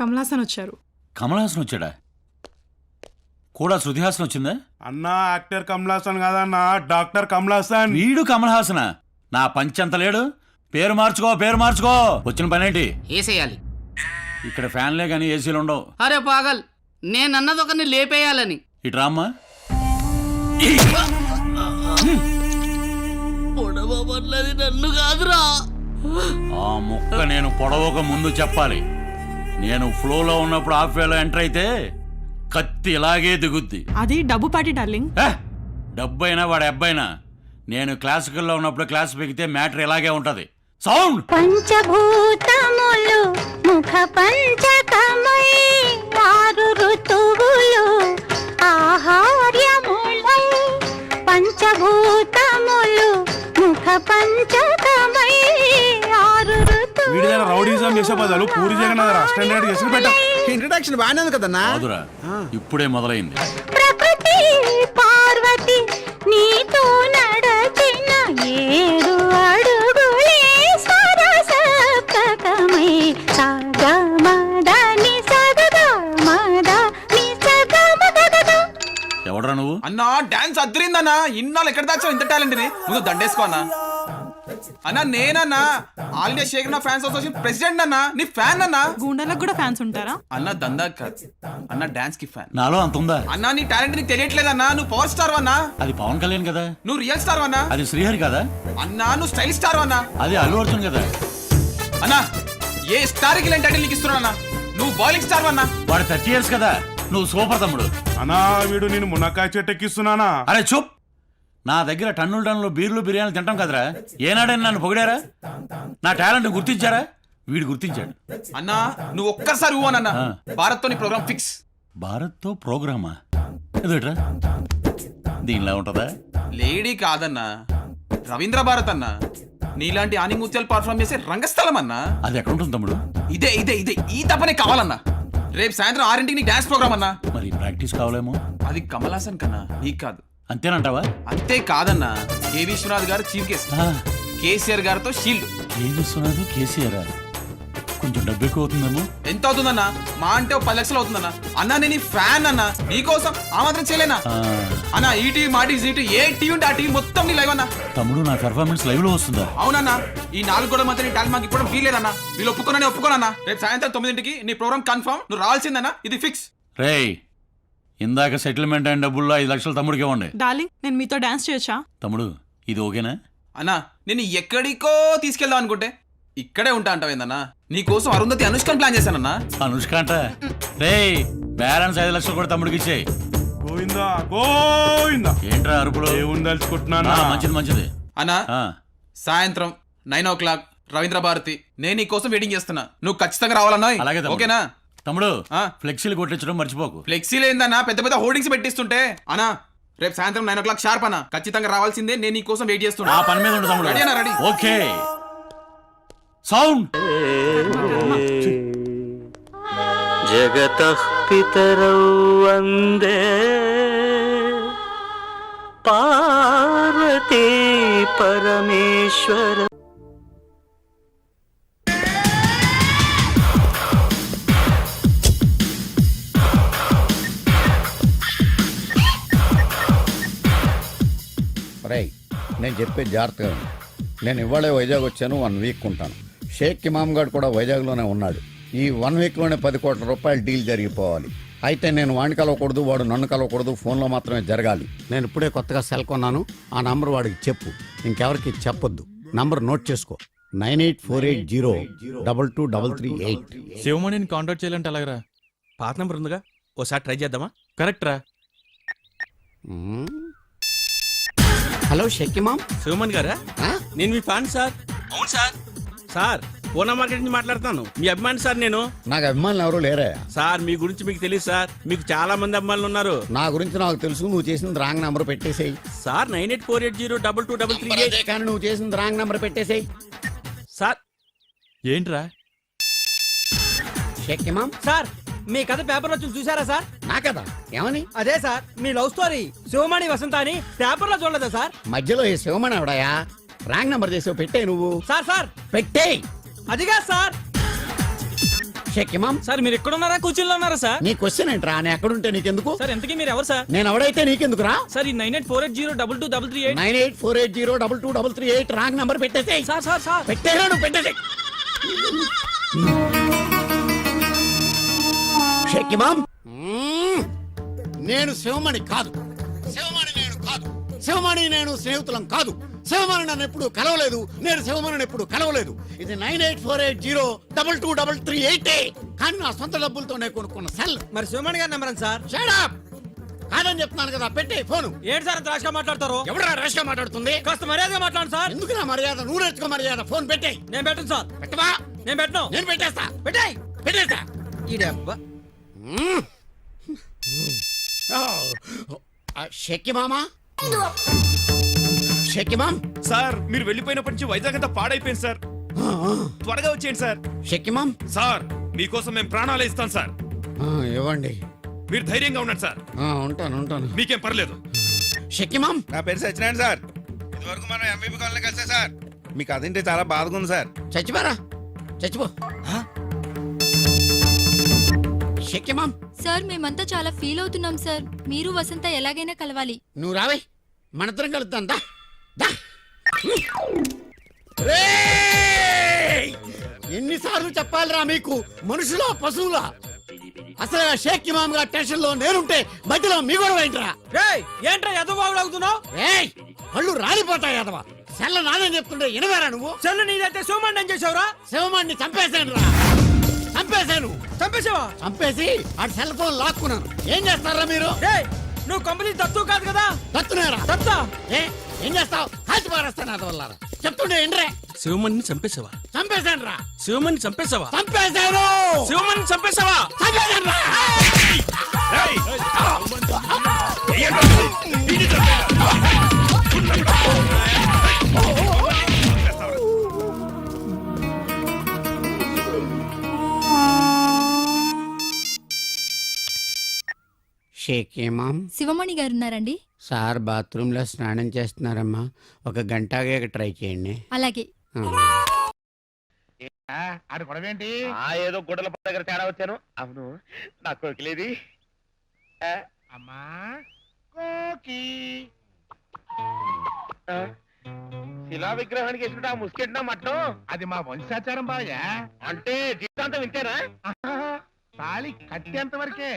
కమల్ హాసన్ వచ్చారు. కమల్ హాసన్ వచ్చాడా? కూడా శృతి హాసన్ వచ్చిందా? అన్నా యాక్టర్ కమల్ హాసన్ కాదన్నా, డాక్టర్ కమల్ హాసన్. వీడు కమల్ హాసనా? నా పంచంత లేడు. పేరు మార్చుకో, పేరు మార్చుకో. వచ్చిన పనేంటి? ఏసేయాలి. ఇక్కడ ఫ్యాన్లే కానీ ఏసీలు ఉండవు. అరే పాగల్, నేనన్నది ఒకరిని లేపేయాలని. ఇటు రామ్మా. పొడవబడ్లది నన్ను కాదురా. ఆ ముక్క నేను పొడవక ముందు చెప్పాలి. నేను ఫ్లోలో ఉన్నప్పుడు హాఫ్ వేలో ఎంటర్ అయితే కత్తి ఇలాగే దిగుద్ది. అది డబ్బు పాటి డార్లింగ్. డబ్బైనా వాడి అబ్బాయినా, నేను క్లాసికల్లో ఉన్నప్పుడు క్లాస్ పెగితే మ్యాటర్ ఇలాగే ఉంటది. సౌండ్. పంచభూతములు ముఖ పంచకమై ఆరు ఋతువులు ఆహార్యములై పంచభూతములు ముఖ పంచకమై ఆరు ఋతువులు. వీడిదైనా రౌడీజం చేసే బదులు పూరి జగన్నాథ్ స్టాండర్డ్ చేసి పెట్టా. ఇంట్రడక్షన్ బాగానే ఉంది కదన్నా. కాదురా, ఇప్పుడే మొదలైంది. ప్రకృతి పార్వతి నీతో నడచిన 7 అడుగులే సరసప్తకమై సగమదని సగమదని సగమదగద. ఎవడరా నువ్వు? అన్నా డాన్స్ అద్దరిందన్నా. ఇన్నాళ్ళు ఎక్కడ దాచావు ఇంత టాలెంట్ ని? ముందు దండేసుకో అన్నా. అన్నా నేనన్నా ఆల్ ఇండియా షేక్ నా ఫ్యాన్స్ అసోసియేషన్ ప్రెసిడెంట్ అన్నా. నీ ఫ్యాన్ అన్నా. గూండాలకు కూడా ఫ్యాన్స్ ఉంటారా? అన్నా దందా కాదు అన్న, డాన్స్ కి ఫ్యాన్. నాలో అంత ఉందా? అన్నా నీ టాలెంట్ నీకు తెలియట్లేదన్నా. నువ్వు పవర్ స్టార్ అన్నా. అది పవన్ కళ్యాణ్ కదా. నువ్వు రియల్ స్టార్ అన్నా. అది శ్రీహరి కదా. అన్నా నువ్వు స్టైల్ స్టార్ అన్నా. అది అల్లు అర్జున్ కదా. అన్నా ఏ స్టార్ కి టైటిల్ నీకు ఇస్తున్నా? నువ్వు బాయిలింగ్ స్టార్ అన్నా. వాడు 30 years కదా. నువ్వు సూపర్ తమ్ముడు. అన్నా వీడు నేను మునక్కాయ చెట్టు ఎక్కిస్తున్నానా? అరే చూప్. నా దగ్గర టన్నులు బీర్లు బిర్యానీలు తింటాం కదరా. ఏనాడని నన్ను పొగిడారా? నా టాలెంట్ గుర్తించారా? వీడు గుర్తించాడు. అన్నా నువ్వు ఒక్కసారి ఊవనన్నా. భారత్ తో నీ ప్రోగ్రామ్ ఫిక్స్. భారత్ తో ప్రోగ్రామా? ఎదుట్రా దీనిలా ఉంటదా? లేడీ కాదన్నా, రవీంద్ర భారత్ అన్నా. నీలాంటి ఆనిముత్యాలు పర్ఫార్మ్ చేసే రంగస్థలం అన్నా. అది ఎక్కడ ఉంటుంది తమ్ముడు? ఇదే ఇదే ఇదే ఈ తప్పనే కావాలన్నా. రేపు సాయంత్రం 6ంటికి నీ డాన్స్ ప్రోగ్రామ్ అన్నా. మరి ప్రాక్టీస్ కావాలేమో. అది కమల్ హాసన్ కన్నా, నీకు కాదు. అంతేనంటావా? అంతే కాదన్నా. కె విశ్వనాథ్ గారు చీఫ్ గెస్ట్, కేసీఆర్ గారితో షీల్డ్. కే విశ్వనాథ్, కేసీఆర్. కొంచెం డబ్బు ఎక్కువ అవుతుందేమో. ఎంత అవుతుందన్నా? మా అంటే 10 లక్షలు అవుతుందన్నా. అన్నా నేను ఫ్యాన్ అన్నా. నీకోసం ఆ మాత్రం చేయలేనా అన్నా? ఈ టీవీ మా టీవీ సీటు ఏ టీవీ ఉంటే ఆ టీవీ మొత్తం నీ లైవ్ అన్నా. తమ్ముడు నా పెర్ఫార్మెన్స్ లైవ్ లో వస్తుందా? అవునన్నా. ఈ 4 గోడల మధ్య నీ టాలెంట్ మాకు ఇప్పుడు వీలేదన్నా. వీళ్ళు ఒప్పుకోనన్నా. రేపు సాయంత్రం 9ంటికి నీ ప్రోగ్రామ్ కన్ఫర్మ్. నువ్వు రావాల్సిందన్నా. ఇది ఫిక్స్. రేయ్, ఇందాక సెటిల్మెంట్ అయిన డబ్బుల్లో 5 లక్షలు తమ్ముడికి ఇవ్వండి. డార్లింగ్, నేను మీతో డాన్స్ చేయొచ్చా? తమ్ముడు ఇది ఓకేనా? అన్నా నేను ఎక్కడికో తీసుకెళ్దాం అనుకుంటే ఇక్కడే ఉంటా అంటావేందన్నా? నీకోసం అరుంధతి అనుష్కని ప్లాన్ చేశానన్నా. అనుష్క అంట. రేయ్, బ్యాలెన్స్ 5 లక్షలు కూడా తమ్ముడికి ఇచ్చేయి. గోవిందా గోవిందా. ఏంట్రా అరుపులు? ఏముంది తలుచుకుంటున్నానా? మంచిది మంచిది. అన్నా సాయంత్రం 9 o'clock రవీంద్ర భారతి. నేను నీ కోసం వెయిటింగ్ చేస్తున్నా. నువ్వు ఖచ్చితంగా రావాలన్నా. అలాగే ఓకేనా తమ్ముడు? ఫ్లెక్సీలు కొట్టించడం మర్చిపోకు. ఫ్లెక్సీలు ఏందన్నా పెద్ద పెద్ద హోర్డింగ్స్ పెట్టిస్తుంటే. అన్నా రేపు సాయంత్రం 9 o'clock షార్ప్ అన్నా. ఖచ్చితంగా రావాల్సిందే. నేను నీ కోసం వెయిట్ చేస్తున్నా. ఆ పని మీద ఉండు తమ్ముడు. రెడీ అన్నా? రెడీ. ఓకే. సౌండ్. జగతః పితరౌ వందే పార్వతీ పరమేశ్వర. నేను చెప్పేది జాగ్రత్తగా ఉంది. నేను ఇవాళే వైజాగ్ వచ్చాను. 1 week ఉంటాను. షేక్ ఇమామ్ గారు కూడా వైజాగ్లోనే ఉన్నాడు. ఈ 1 weekలోనే 10 కోట్ల రూపాయల డీల్ జరిగిపోవాలి. అయితే నేను వాడిని కలవకూడదు, వాడు నన్ను కలవకూడదు. ఫోన్లో మాత్రమే జరగాలి. నేను ఇప్పుడే కొత్తగా సెల్ కొన్నాను. ఆ నంబర్ వాడికి చెప్పు, ఇంకెవరికి చెప్పొద్దు. నంబర్ నోట్ చేసుకో. 9848022338. శివమణిని కాంటాక్ట్ చేయాలంటే అలాగరా? పాత నెంబర్ ఉందిగా, ఓసారి ట్రై చేద్దామా? కరెక్ట్ రా. హలో షేక్ ఇమామ్. శివమణి గారా? నేను మీ ఫ్యాన్ సార్. అవును సార్. సార్ పూనా మార్కెట్ నుంచి మాట్లాడుతాను. మీ అభిమాని సార్ నేను. నాకు అభిమానులు ఎవరు లేరే సార్. మీ గురించి మీకు తెలియదు సార్. మీకు చాలా మంది అభిమానులు ఉన్నారు. నా గురించి నాకు తెలుసు. నువ్వు చేసింది రాంగ్ నెంబర్ పెట్టేసేయి సార్. 9848022338. కానీ నువ్వు చేసింది రాంగ్ నెంబర్ పెట్టేసేయి సార్. ఏంట్రా? షేక్ ఇమామ్ సార్, మీ కథ పేపర్లో చూసారా సార్? నా కదా ఏమని? అదే సార్, మీ లవ్ స్టోరీ శివమణి వసంత అని పేపర్లో చూడలేదా సార్? మధ్యలో ఈ శివమణి ఎవడాయా? రాంగ్ నెంబర్ చేసావు. పెట్టే నువ్వు. సార్ సార్ పెట్టే. అదిగా సార్. షేక్ ఇమామ్ సార్ మీరు ఎక్కడ ఉన్నారా కూర్చుని ఉన్నారా సార్? నీ క్వశ్చన్ ఏంట్రా? నేను ఎక్కడుంటే నీకెందుకు? సార్ ఎంతకీ మీరు ఎవరు సార్? నేను ఎవడైతే నీకెందుకురా? సార్ ఈ 9848022338 9848022338 రాంగ్ నంబర్ పెట్టేసేయ్. సార్ సార్ సార్ పెట్టేరా, నువ్వు పెట్టేసేయ్. షేక్ ఇమామ్, నేను శివమణి కాదు, శివమణి నేను కాదు, శివమణి నేను స్నేహితులం కాదు. శివమణి నన్ను ఎప్పుడు కలవలేదు, నేను శివమణిని ఎప్పుడు కలవలేదు. ఇది 9848022338 కానీ నా సొంత డబ్బులతోనే కొనుక్కున్న సెల్. మరి శివమణి గారి నెంబర్ సార్? Shut up! కాదని చెప్తున్నాను కదా, పెట్టే ఫోను. ఏంటి సార్ అంత రాష్గా మాట్లాడతారు? ఎవడా రేష్గా మాట్లాడుతుంది? కాస్త మర్యాదగా మాట్లాడండి సార్. ఎందుకు నా మర్యాద? నువ్వు నేర్చుకో మర్యాద. ఫోన్ పెట్టేయ్. నేను పెట్టను సార్. పెట్టవా? నేను పెట్టను. నేను పెట్టేస్తా. పెట్టేయ్. పెట్టేస్తా. ఈ డబ్బా షెక్కి మామా, షెక్కి మామ్. సార్ మీరు వెళ్ళిపోయినప్పటి నుంచి వైజాగ్ అంతా పాడైపోయింది సార్. త్వరగా వచ్చేయండి సార్. షెక్కి మామ్, సార్ మీకోసం మేము ప్రాణాలే ఇస్తాం సార్. ఇవ్వండి. మీరు ధైర్యంగా ఉండండి సార్. ఉంటాను ఉంటాను. మీకేం పర్లేదు. షెక్కి మామ్, నా పేరు సత్యనారాయణ సార్. ఇదివరకు మనం ఎంబీబీ కాలనీ కలిసా సార్. మీకు అదేంటే చాలా బాధగా ఉంది సార్. చచ్చిపోరా, చచ్చిపో. షెక్కి మామ్, సార్ మేమంతా చాలా ఫీల్ అవుతున్నాం సార్. మీరు వసంత ఎలాగైనా కలవాలి. నువ్వు రావే, మనిద్దరం కలుద్దాం. దా దా. రేయ్! ఎన్నిసార్లు చెప్పాలిరా మీకు, మనుషులా పశువులా? అసలు ఆ షేక్ ఇమామ్ గారి టెన్షన్ లో నేనుంటే మధ్యలో మీ గొడవ ఏంట్రా? ఏంట్రా ఎదో బాగులాగుతున్నావు? ఏయ్, కళ్ళు రాలిపోతాయి అదవా. సెల్ల నాదని చెప్తుంటే ఎనవేరా నువ్వు? చెల్లు నీదైతే శివమణి ఏం చేసావురా? శివమాన్ని చంపేశాను రా, చంపేశాను. చంపేసావా? చంపేసి ఆ సెల్ ఫోన్ లాక్కున్నాను. ఏం చేస్తారా మీరు? నువ్వు కంపెనీ దత్తు కాదు కదా? దత్తునేరా? దత్తా? ఏం చేస్తావు? కాల్చి పారేస్తాను అది వల్ల. చెప్తుండే ఏంట్రే? శివమణిని చంపేసావా? చంపేశాను రా, శివమణిని చంపేసావా? చంపేశాను. శివమణిని చంపేసావా? చంపేశాను రా. షేక్ ఇమామ్, శివమణి గారు ఉన్నారండి? సార్ బాత్రూంలో స్నానం చేస్తున్నారమ్మా. ఒక గంట ఆగాక ట్రై చేయండి. అలాగే. ఆడు గొడవ ఏంటి? ఏదో గుడ్డల దగ్గర తేడా వచ్చాను. అవును నా కోకిలేది. అమ్మా కోకి. శిలా విగ్రహానికి వేసుకుంటే ఆ ముసుకెట్టినా మట్టం. అది మా వంశాచారం బాగా. అంటే జీవితాంతం వింటేనా? తాళి కట్టేంత వరకే.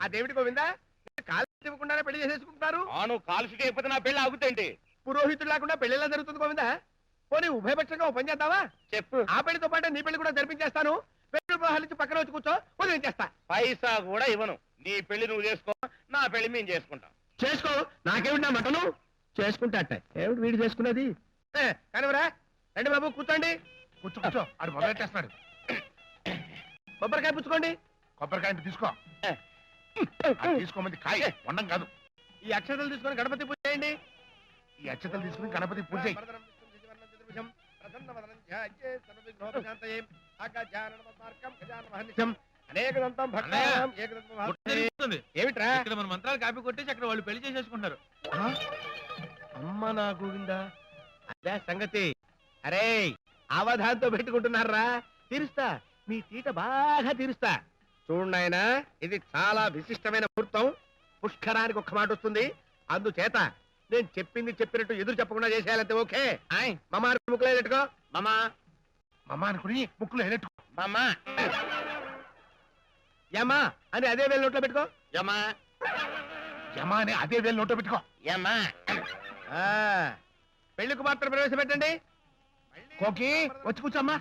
అదేమిటి గోవిందా, కాలు ఇవ్వకుండానే పెళ్లి చేసేసుకుంటున్నారు. నువ్వు కాలు ఫిట్ అయిపోతే నా పెళ్లి ఆగుతాంటి. పురోహితుడు లేకుండా పెళ్లి ఎలా జరుగుతుంది గోవిందా? పోనీ ఉభయపక్షంగా ఓ పని చేద్దామా? చెప్పు. ఆ పెళ్లితో పాటు నీ పెళ్లి కూడా జరిపించేస్తాను. పెళ్లి వివాహాల నుంచి పక్కన వచ్చి కూర్చో, వదిలేం చేస్తా. పైసా కూడా ఇవ్వను. నీ పెళ్లి నువ్వు చేసుకో, నా పెళ్లి మేము చేసుకుంటాం. చేసుకో, నాకేమిటి నా మటను చేసుకుంటా. ఏమిటి వీడు చేసుకున్నది? కానివరా, రండి బాబు కూర్చోండి. కూర్చో, ఆడు మొదలెట్టేస్తున్నాడు. కొబ్బరికాయ పుచ్చుకోండి. కొబ్బరికాయ తీసుకో. తీసుకోమంది కాయ వండం కాదు. ఈ అక్షతలు తీసుకొని గణపతి పూజ చేయండి. ఈ అక్షతలు తీసుకుని గణపతి పూజ చేయి. ఏమిట్రా ఇక్కడ మన మంత్రాలు కాపీ కొట్టేసి అక్కడ వాళ్ళు పెళ్లి చేసేసుకుంటారు. అమ్మ నా గోవిందా, అదే సంగతి. అరే అవధాంతో పెట్టుకుంటున్నారా? తీరుస్తా, మీ తీట బాగా తీరుస్తా. చూడు నాయనా, ఇది చాలా విశిష్టమైన ముహూర్తం. పుష్కరానికి ఒక్క మాట వస్తుంది. అందుచేత నేను చెప్పింది చెప్పినట్టు ఎదురు చెప్పకుండా చేసేయాలంటే ఓకే. మామ ముక్కులు వేలెట్టుకో. మామా మామ అనుకుని ముక్కులు వేలెట్టుకో. మామా యమా అని అదే వేలు నోట్లో పెట్టుకో. యమా యమా అని అదే వేలు నోట్లో పెట్టుకో. యమా. పెళ్లికి మాత్రం ప్రవేశపెట్టండి. కోకి వచ్చి కూర్చోమ్మా.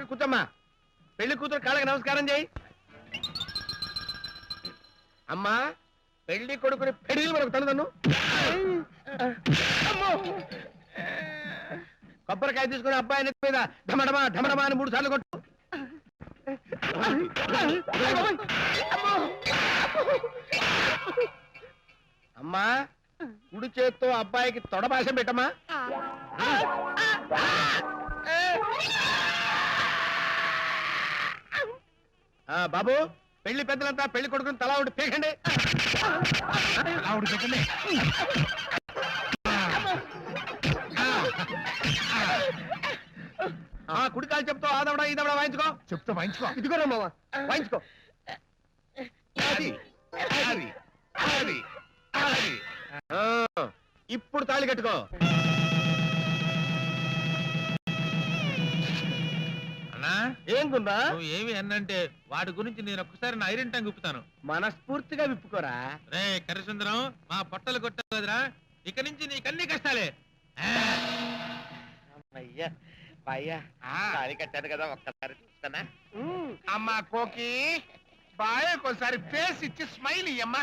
కూర్చోమ్మా. పెళ్లి కూతురు కాళ్ళకి నమస్కారం చేయి. అమ్మా పెళ్లి కొడుకుని పెళ్లి మనకు తను. కొబ్బరికాయ తీసుకుని అబ్బాయి నెత్తి మీద ఢమడమా ఢమడమా అని 3 సార్లు కొట్టు. అమ్మా కుడి చేత్తో అబ్బాయికి తొడభాషం పెట్టమ్మా. బాబు పెళ్లి పెద్దలంతా పెళ్లి కొడుకుని తలా ఒకటి పీకండి. ఆ కుడి కాలు చెప్తావు ఆదవడా ఈదవడా వాయించుకో. చెప్తా వాయించుకో. ఇదిగో మామ వాయించుకో. అది అది అది అది. ఇప్పుడు తాళి కట్టుకో. అన్నా ఏం గుందా నువ్వు ఏమి అన్నంటే వాడి గురించి నేను ఒక్కసారి నా ఐరన్ టంగ్ విప్పుతాను. మనస్ఫూర్తిగా విప్పుకోరా. రే కర్రసుందరం మా పొట్టలు కొట్టావు కదరా, ఇక నుంచి నీకన్ని కష్టాలే. అయ్యా అయ్యా తాళి కట్టాను కదా ఒక్కసారి చూస్తానా. అమ్మా కోకి బాయ్ ఒకసారి ఫేస్ ఇచ్చి స్మైల్ ఇయ్యమ్మా.